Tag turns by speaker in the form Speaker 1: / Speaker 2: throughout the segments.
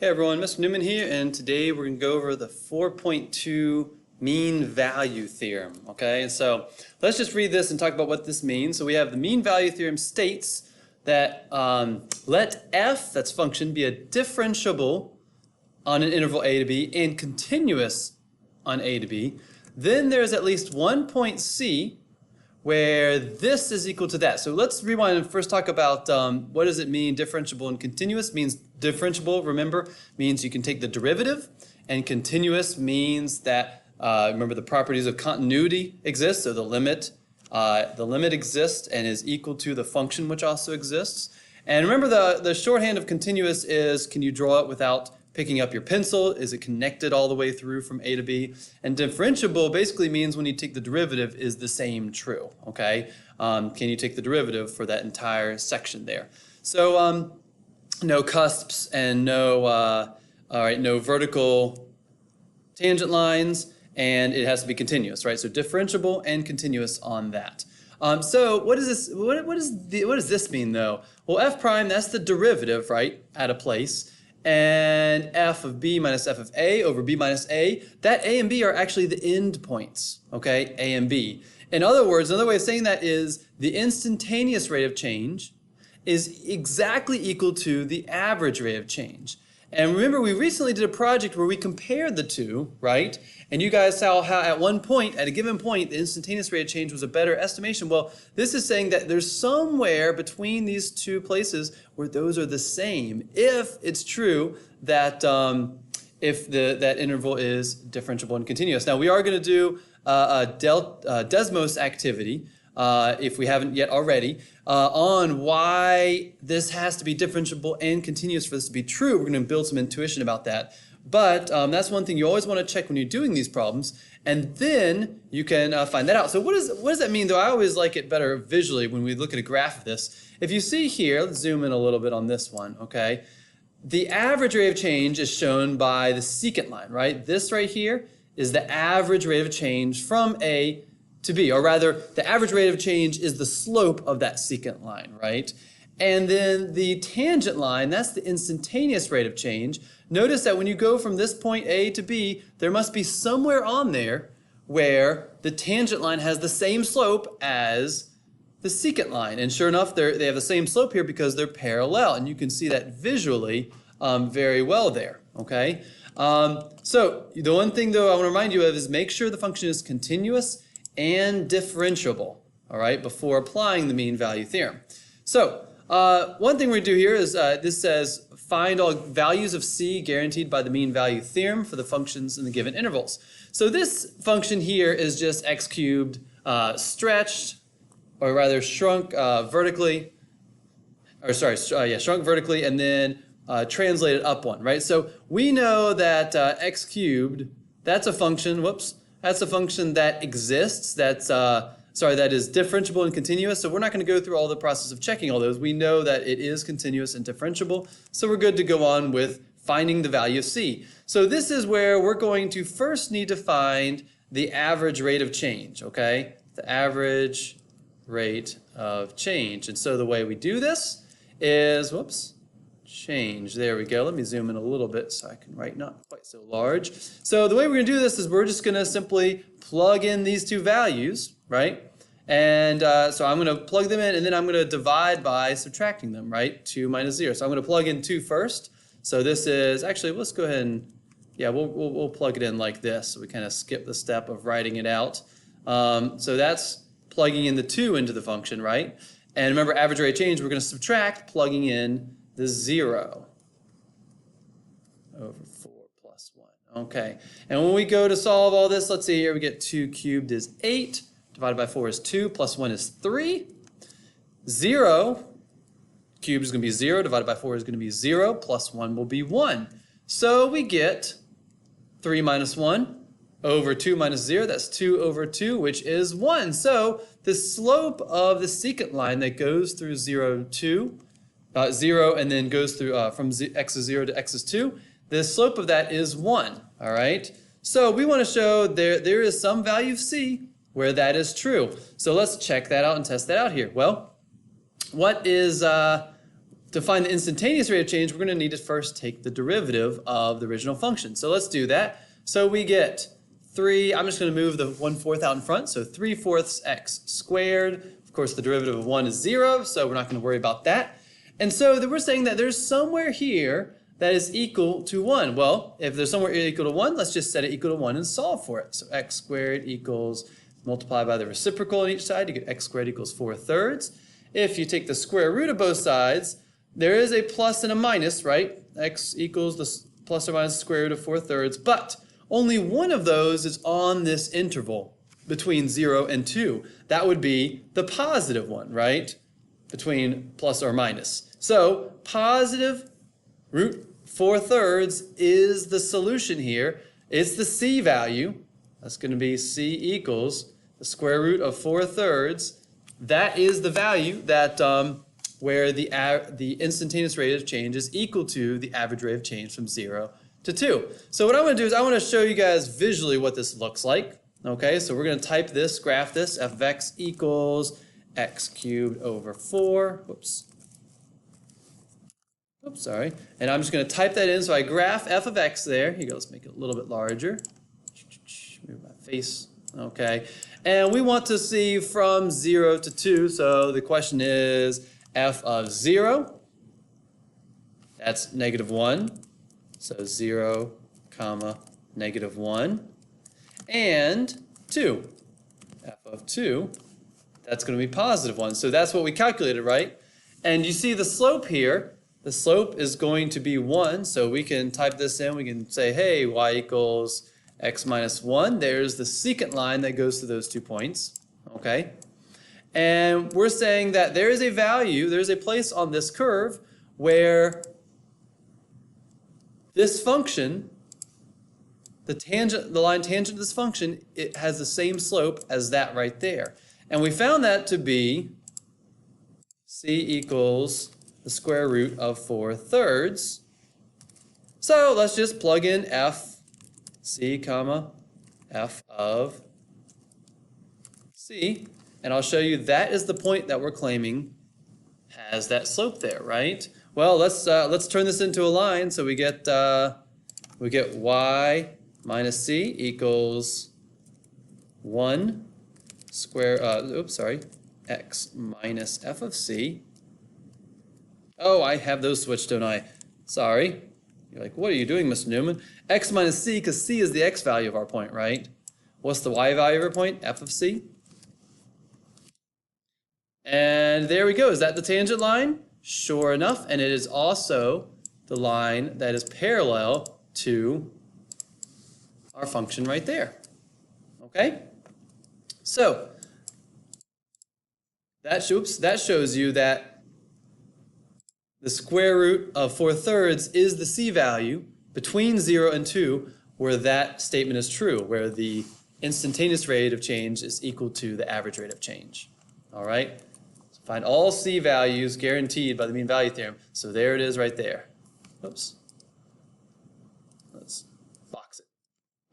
Speaker 1: Hey everyone, Mr. Newman here, and today we're going to go over the 4.2 mean value theorem, okay? And so let's just read this and talk about what this means. So we have the mean value theorem states that let f, that's function, be a differentiable on an interval a to b and continuous on a to b. Then there's at least one point c where this is equal to that. So let's rewind and first talk about what does it mean differentiable and continuous. Means differentiable, remember, means you can take the derivative, and continuous means that, remember, the properties of continuity exist, so the limit exists and is equal to the function which also exists. And remember, the shorthand of continuous is, can you draw it without picking up your pencil? Is it connected all the way through from A to B? And differentiable basically means when you take the derivative is the same true, okay? Can you take the derivative for that entire section there? So no cusps and no vertical tangent lines, and it has to be continuous, right? So differentiable and continuous on that. So what does this? What does this mean though? Well, f prime, that's the derivative, right, at a place. And f of b minus f of a over b minus a, that a and b are actually the end points, okay, a and b. In other words, another way of saying that is the instantaneous rate of change is exactly equal to the average rate of change. And remember, we recently did a project where we compared the two, right? And you guys saw how at one point, at a given point, the instantaneous rate of change was a better estimation. Well, this is saying that there's somewhere between these two places where those are the same, if it's true that that interval is differentiable and continuous. Now, we are going to do a Desmos activity, if we haven't yet already, on why this has to be differentiable and continuous for this to be true. We're going to build some intuition about that. But that's one thing you always want to check when you're doing these problems, and then you can find that out. So what does that mean, though? I always like it better visually when we look at a graph of this. If you see here, let's zoom in a little bit on this one, okay? The average rate of change is shown by the secant line, right? This right here is the average rate of change from A to B, or rather, the average rate of change is the slope of that secant line, right? And then the tangent line, that's the instantaneous rate of change. Notice that when you go from this point A to B, there must be somewhere on there where the tangent line has the same slope as the secant line. And sure enough, they have the same slope here because they're parallel. And you can see that visually very well there, okay? So the one thing, though, I want to remind you of is make sure the function is continuous and differentiable, all right, before applying the mean value theorem. So one thing we do here is this says find all values of c guaranteed by the mean value theorem for the functions in the given intervals. So this function here is just x cubed stretched, or rather shrunk vertically, or sorry, shrunk vertically and then translated up one, right? So we know that x cubed, that's a function, that's a function that exists, that is differentiable and continuous. So we're not going to go through all the process of checking all those. We know that it is continuous and differentiable. So we're good to go on with finding the value of c. So this is where we're going to first need to find the average rate of change, okay? The average rate of change. And so the way we do this is, change. There we go. Let me zoom in a little bit so I can write not quite so large. So the way we're going to do this is we're just going to simply plug in these two values, right? And so I'm going to plug them in, and then I'm going to divide by subtracting them, right? 2 minus 0. So I'm going to plug in 2 first. So this is, actually, let's go ahead and, yeah, we'll plug it in like this. So we kind of skip the step of writing it out. So that's plugging in the 2 into the function, right? And remember, average rate of change, we're going to subtract plugging in the 0 over 4 plus 1. Okay, and when we go to solve all this, let's see here, we get 2 cubed is 8, divided by 4 is 2, plus 1 is 3. 0 cubed is going to be 0, divided by 4 is going to be 0, plus 1 will be 1. So we get 3 minus 1 over 2 minus 0, that's 2 over 2, which is 1. So the slope of the secant line that goes through 0 and then goes through from x is 0 to x is 2, the slope of that is 1, all right? So we want to show there is some value of c where that is true. So let's check that out and test that out here. Well, what is to find the instantaneous rate of change, we're going to need to first take the derivative of the original function. So let's do that. So we get 3, I'm just going to move the 1/4 out in front, so 3/4 x squared. Of course, the derivative of 1 is 0, so we're not going to worry about that. And so we're saying that there's somewhere here that is equal to 1. Well, if there's somewhere equal to 1, let's just set it equal to 1 and solve for it. So x squared equals, multiply by the reciprocal on each side, you get x squared equals 4/3. If you take the square root of both sides, there is a plus and a minus, right? X equals the plus or minus the square root of 4/3, but only one of those is on this interval between 0 and 2. That would be the positive one, right? Between plus or minus. So positive root 4/3 is the solution here. It's the c value. That's going to be c equals the square root of 4/3. That is the value that where the instantaneous rate of change is equal to the average rate of change from 0 to 2. So what I want to do is I want to show you guys visually what this looks like. Okay, so we're going to type this, graph this, f of x equals x cubed over 4. Whoops, sorry. And I'm just going to type that in. So I graph f of x there. Here you go, let's make it a little bit larger. Move my face. Okay, and we want to see from 0 to 2. So the question is f of 0, that's -1. So 0, comma, -1. And 2, f of 2, that's going to be +1. So that's what we calculated, right? And you see the slope here. The slope is going to be 1. So we can type this in. We can say, hey, y equals x minus 1. There's the secant line that goes to those 2 points. Okay? And we're saying that there is a value, there's a place on this curve where this function, the line tangent to this function, it has the same slope as that right there. And we found that to be c equals the square root of 4/3. So let's just plug in f, c, comma, f of c. And I'll show you that is the point that we're claiming has that slope there, right? Well, let's turn this into a line. So we get y minus c equals 1 square. X minus f of c. Oh, I have those switched, don't I? Sorry. You're like, what are you doing, Mr. Newman? X minus c, because c is the x value of our point, right? What's the y value of our point? F of c. And there we go. Is that the tangent line? Sure enough. And it is also the line that is parallel to our function right there. Okay? So that shows you that the square root of 4/3 is the c value between 0 and 2 where that statement is true, where the instantaneous rate of change is equal to the average rate of change. All right? So find all c values guaranteed by the mean value theorem. So there it is right there. Oops. Let's box it.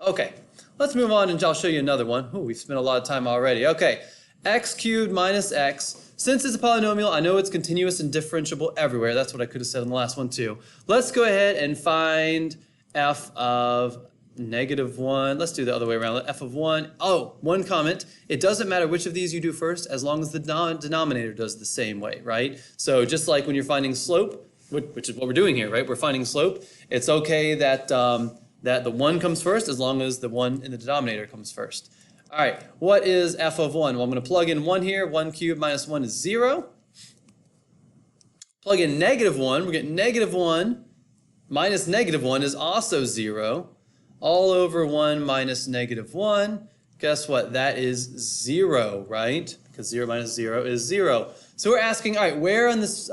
Speaker 1: Okay. Let's move on and I'll show you another one. Oh, we've spent a lot of time already. Okay. X cubed minus x. Since it's a polynomial, I know it's continuous and differentiable everywhere. That's what I could have said in the last one too. Let's go ahead and find f of -1. Let's do the other way around. F of 1. Oh, one comment. It doesn't matter which of these you do first as long as the denominator does the same way, right? So just like when you're finding slope, which is what we're doing here, right? We're finding slope. It's okay that, that the 1 comes first as long as the 1 in the denominator comes first. All right, what is f of 1? Well, I'm going to plug in 1 here. 1 cubed minus 1 is 0. Plug in -1. We get -1 minus -1 is also 0. All over 1 minus -1. Guess what? That is 0, right? Because 0 minus 0 is 0. So we're asking, all right, where in this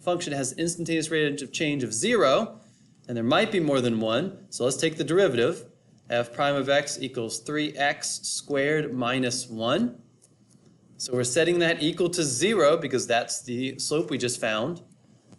Speaker 1: function has instantaneous rate of change of 0? And there might be more than 1. So let's take the derivative. F prime of x equals 3x squared minus 1. So we're setting that equal to 0 because that's the slope we just found.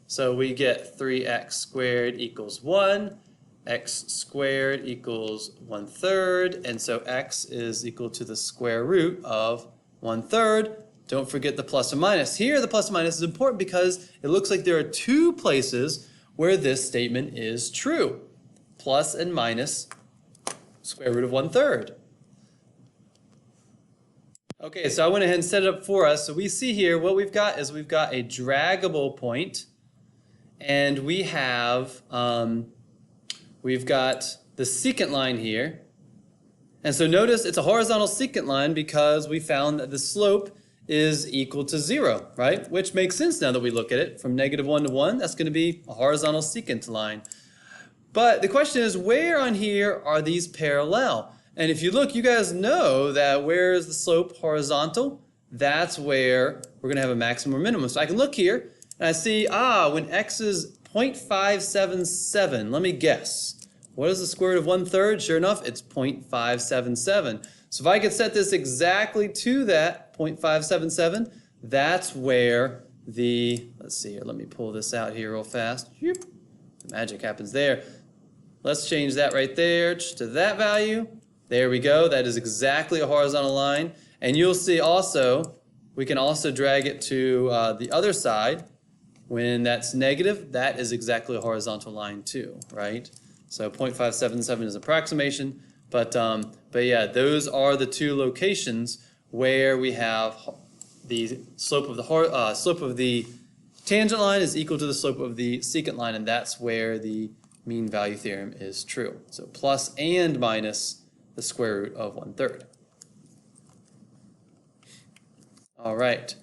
Speaker 1: So we get 3x squared equals 1. X squared equals 1/3. And so x is equal to the square root of 1/3. don't forget the plus or minus. Here, the plus or minus is important because it looks like there are two places where this statement is true. Plus and minus square root of 1/3. Okay, so I went ahead and set it up for us. So we see here what we've got is we've got a draggable point, and we've got the secant line here. And so notice it's a horizontal secant line because we found that the slope is equal to 0, right? Which makes sense now that we look at it. From -1 to 1, that's going to be a horizontal secant line. But the question is, where on here are these parallel? And if you look, you guys know that where is the slope horizontal? That's where we're going to have a maximum or minimum. So I can look here, and I see, when x is 0.577, let me guess. What is the square root of 1/3? Sure enough, it's 0.577. So if I could set this exactly to that 0.577, that's where let's see here, let me pull this out here real fast. The magic happens there. Let's change that right there to that value. There we go. That is exactly a horizontal line. And you'll see also, we can also drag it to the other side. When that's negative, that is exactly a horizontal line too, right? So 0.577 is approximation, but yeah, those are the two locations where we have the slope of the tangent line is equal to the slope of the secant line, and that's where the mean value theorem is true. So plus and minus the square root of 1/3. All right.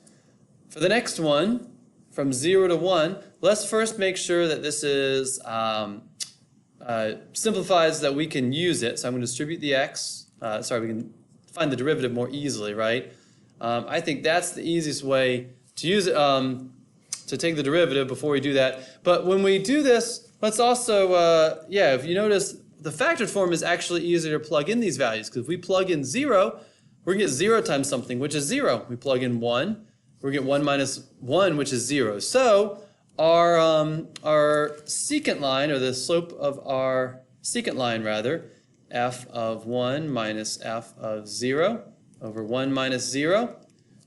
Speaker 1: For the next one, from 0 to 1, let's first make sure that this is simplifies that we can use it. So I'm going to distribute the x. We can find the derivative more easily, right? I think that's the easiest way to use it, to take the derivative before we do that. But when we do this, let's also, if you notice, the factored form is actually easier to plug in these values, because if we plug in 0, we're going to get 0 times something, which is 0. We plug in 1, we're going to get 1 minus 1, which is 0. So our secant line, or the slope of our secant line rather, f of 1 minus f of 0 over 1 minus 0,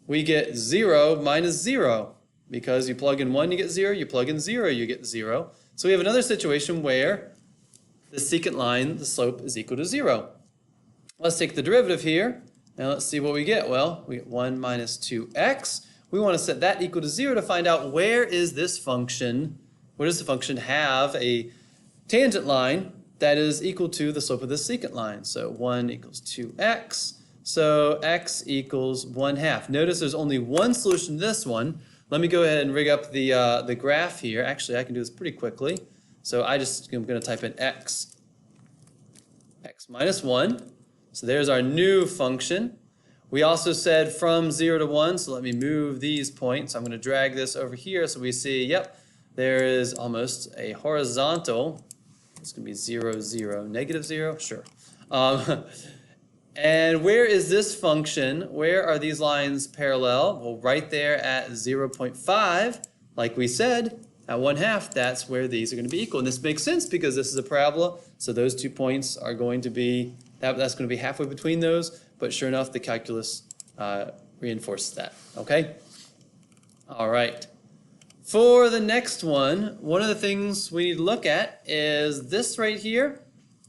Speaker 1: we get 0 minus 0. Because you plug in 1, you get 0, you plug in 0, you get 0. So we have another situation where the secant line, the slope is equal to 0. Let's take the derivative here, and let's see what we get. Well, we get 1 minus 2x. We want to set that equal to 0 to find out where is this function, where does the function have a tangent line that is equal to the slope of the secant line. So 1 equals 2x, so x equals 1/2. Notice there's only one solution to this one. Let me go ahead and rig up the graph here. Actually, I can do this pretty quickly. So I'm going to type in x minus 1. So there's our new function. We also said from 0 to 1, so let me move these points. I'm going to drag this over here so we see, yep, there is almost a horizontal. It's going to be 0, 0, negative 0, sure. And where is this function? Where are these lines parallel? Well, right there at 0.5, like we said, at 1/2, that's where these are going to be equal. And this makes sense because this is a parabola, so those 2 points are going to be, that's going to be halfway between those, but sure enough, the calculus reinforces that, okay? All right. For the next one of the things we need to look at is this right here.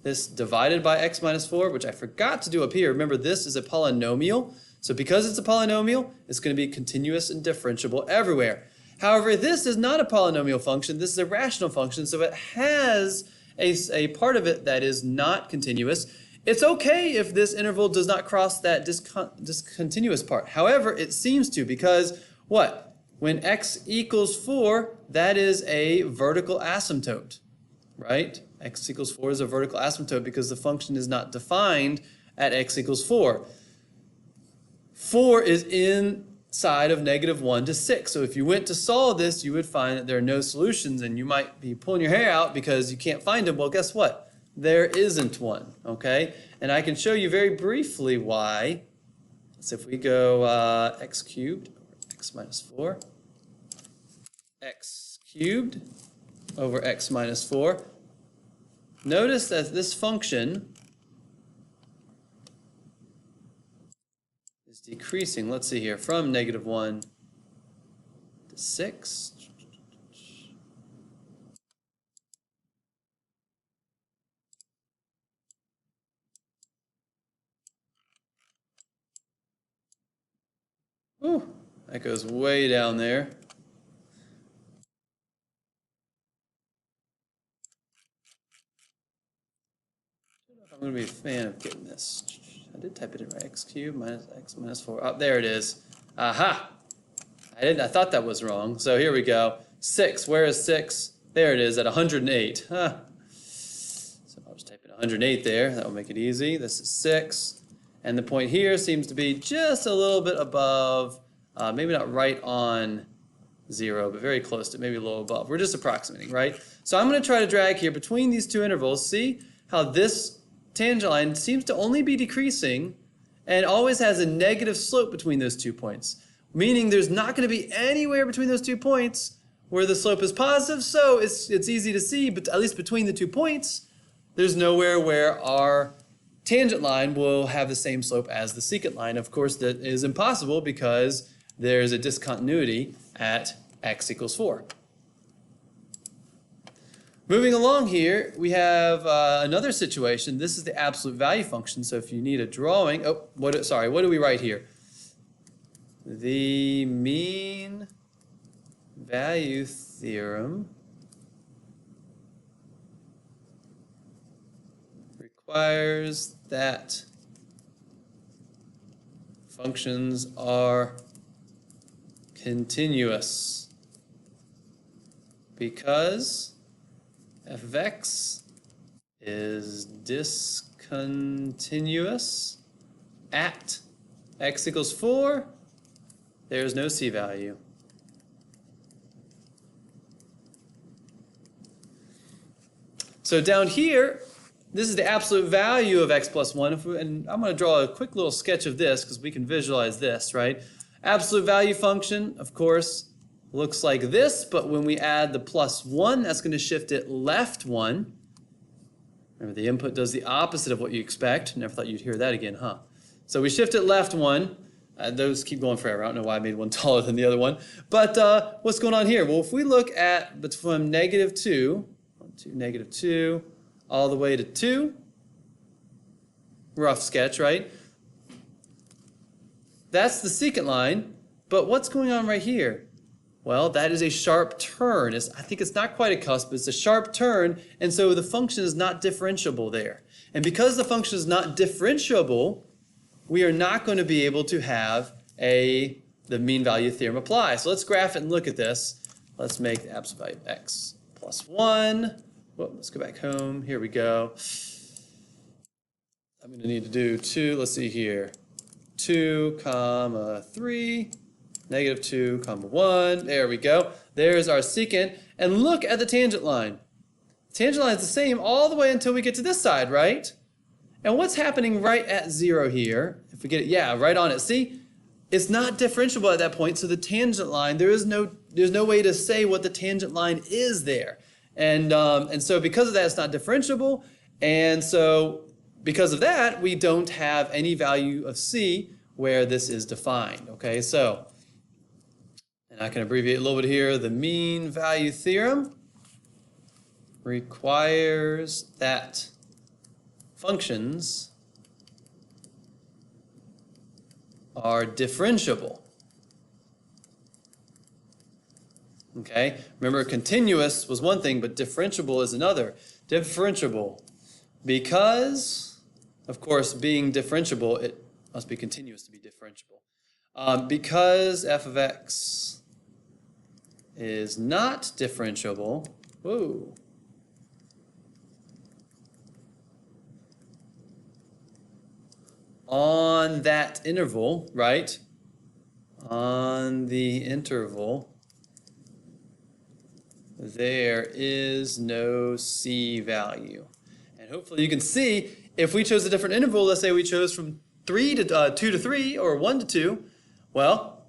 Speaker 1: This divided by x minus 4, which I forgot to do up here. Remember, this is a polynomial. So because it's a polynomial, it's going to be continuous and differentiable everywhere. However, this is not a polynomial function. This is a rational function, so it has a part of it that is not continuous. It's okay if this interval does not cross that discontinuous part. However, it seems to, because what? When x equals 4, that is a vertical asymptote, right? X equals 4 is a vertical asymptote because the function is not defined at x equals 4. 4 is inside of -1 to 6. So if you went to solve this, you would find that there are no solutions, and you might be pulling your hair out because you can't find them. Well, guess what? There isn't one, okay? And I can show you very briefly why. So if we go x cubed over x minus 4, x cubed over x minus 4, notice that this function is decreasing. Let's see here, from -1 to 6. Ooh, that goes way down there. I'm going to be a fan of getting this. I did type it in right. X cubed minus x minus 4. Oh, there it is. Aha! I thought that was wrong. So here we go. 6. Where is 6? There it is at 108. Huh. So I'll just type in 108 there. That will make it easy. This is 6. And the point here seems to be just a little bit above, maybe not right on 0, but very close to, maybe a little above. We're just approximating, right? So I'm going to try to drag here between these two intervals. See how this tangent line seems to only be decreasing and always has a negative slope between those 2 points, meaning there's not going to be anywhere between those 2 points where the slope is positive. So it's easy to see, but at least between the 2 points, there's nowhere where our tangent line will have the same slope as the secant line. Of course, that is impossible because there's a discontinuity at x equals 4. Moving along here, we have another situation. This is the absolute value function. So if you need a drawing, what do we write here? The mean value theorem requires that functions are continuous because f of x is discontinuous at x equals 4. There's no c value. So down here, this is the absolute value of x plus 1. And I'm going to draw a quick little sketch of this because we can visualize this, right? Absolute value function, of course, looks like this, but when we add the plus 1, that's going to shift it left 1. Remember, the input does the opposite of what you expect. Never thought you'd hear that again, huh? So we shift it left 1. Those keep going forever. I don't know why I made one taller than the other one. But what's going on here? Well, if we look at from -2, -2, all the way to 2, rough sketch, right? That's the secant line, but what's going on right here? Well, that is a sharp turn. I think it's not quite a cusp, but it's a sharp turn, and so the function is not differentiable there. And because the function is not differentiable, we are not going to be able to have the mean value theorem apply. So let's graph it and look at this. Let's make the absolute value of x plus 1. Whoa, let's go back home. Here we go. I'm going to need to do 2. Let's see here. 2, 3. -2, 1. There we go. There's our secant. And look at the tangent line. The tangent line is the same all the way until we get to this side, right? And what's happening right at 0 here? If we get it, yeah, right on it. See? It's not differentiable at that point, so the tangent line, there's no way to say what the tangent line is there. And so because of that, it's not differentiable. And so because of that, we don't have any value of c where this is defined. Okay, so, and I can abbreviate a little bit here. The mean value theorem requires that functions are differentiable. Okay, remember continuous was one thing, but differentiable is another. Differentiable because, of course, being differentiable, it must be continuous to be differentiable. Because f of x is not differentiable, whoa, on that interval, right? On the interval, there is no c value. And hopefully you can see, if we chose a different interval, let's say we chose from 2 to 3 or 1 to 2, well,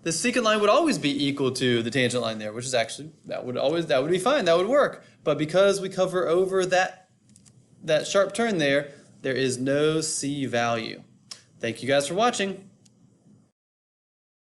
Speaker 1: the secant line would always be equal to the tangent line there, which is actually, that would be fine, that would work. But because we cover over that sharp turn there, there is no c value. Thank you guys for watching.